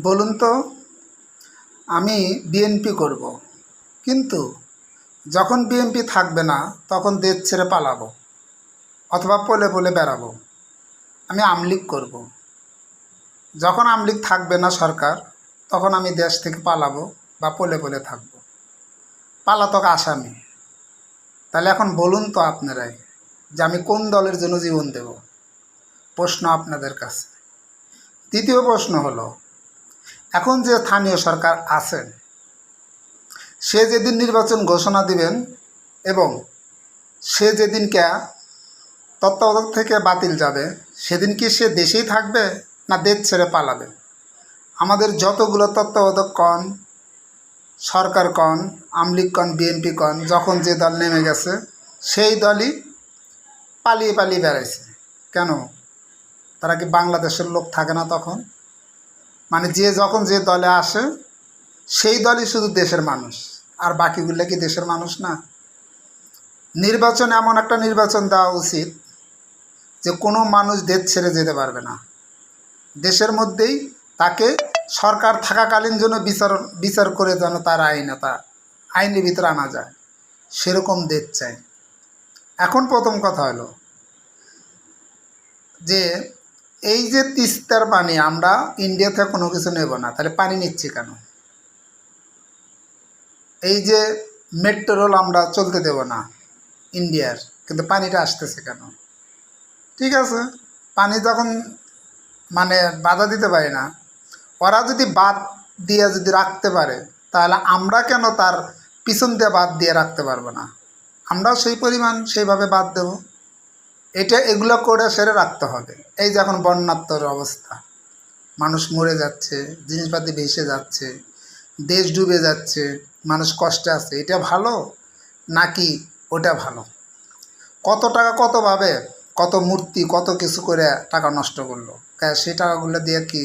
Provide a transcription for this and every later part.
বলুন তো, আমি বিএনপি করব, কিন্তু যখন বিএনপি থাকবে না তখন দেশ ছেড়ে পালাবো অথবা পলে পলে বেড়াবো। আমি আমলিগ করব। যখন আমলিগ থাকবে না সরকার, তখন আমি দেশ থেকে পালাবো বা পলে পলে থাকবো, পালাতক আসামি। তাহলে এখন বলুন তো আপনারাই যে আমি কোন দলের জন্য জীবন দেব? প্রশ্ন আপনাদের কাছে। দ্বিতীয় প্রশ্ন হলো, এখন যে স্থানীয় সরকার আছেন, সে যেদিন নির্বাচন ঘোষণা দিবেন এবং সে যেদিনকে তত্ত্বাবধায়ক থেকে বাতিল যাবে, সেদিন কি সে দেশেই থাকবে না দেশ ছেড়ে পালাবে? আমাদের যতগুলো তত্ত্বাবধায়ক কন, সরকার কন, আমলিগ কন, বিএনপি কন, যখন যে দল নেমে গেছে সেই দলই পালিয়ে পালিয়ে বেড়াইছে। কেন? তারা কি বাংলাদেশের লোক থাকে না তখন? মানে যে যখন যে দলে আসে সেই দলই শুধু দেশের মানুষ, আর বাকিগুলো কি দেশের মানুষ না? নির্বাচন এমন একটা নির্বাচন দেওয়া উচিত যে কোনো মানুষ দেশ ছেড়ে যেতে পারবে না। দেশের মধ্যেই তাকে সরকার থাকাকালীন জন্য বিচার করে যেন তার আইনের ভিতরে আনা যায়, সেরকম দেশ চাই। এখন প্রথম কথা হলো যে এই যে তিস্তার পানি আমরা ইন্ডিয়া থেকে কোনো কিছু নেব না, তাহলে পানি নিচ্ছি কেন? এই যে মেট্রো রেল আমরা চলতে দেব না ইন্ডিয়ার, কিন্তু পানিটা আসতেছে কেন? ঠিক আছে, পানি যখন মানে বাধা দিতে পারি না, ওরা যদি বাদ দিয়ে যদি রাখতে পারে, তাহলে আমরা কেন তার পিছন দিয়ে বাদ দিয়ে রাখতে পারবো না? আমরাও সেই পরিমাণ সেইভাবে বাদ দেব। এগুলো করে সেরে রাখতে হবে। এই যে এখন বন্যাত্মর অবস্থা, মানুষ মরে যাচ্ছে, জিনিসপাতি ভেসে যাচ্ছে, দেশ ডুবে যাচ্ছে, মানুষ কষ্টে আছে, এটা ভালো নাকি ওটা ভালো? কত টাকা কতভাবে কত মূর্তি কত কিছু করে টাকা নষ্ট করলো, সেই টাকাগুলো দিয়ে কি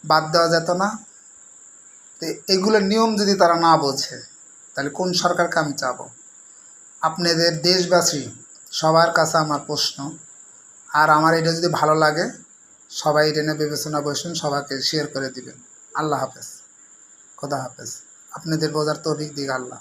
বাদ দেওয়া যেত না? তো এগুলোর নিয়ম যদি তারা না বোঝে, তাহলে কোন সরকারকে আমি চাবো? আপনাদের দেশবাসী সবার কাছে আমার প্রশ্ন, আর আমার এটা যদি ভালো লাগে সবাই এটা নিয়ে বিবেচনা বসুন, সবাইকে শেয়ার করে দিবেন। আল্লাহ হাফেজ, খোদা হাফেজ। আপনাদের বোঝার তৌফিক দিক আল্লাহ।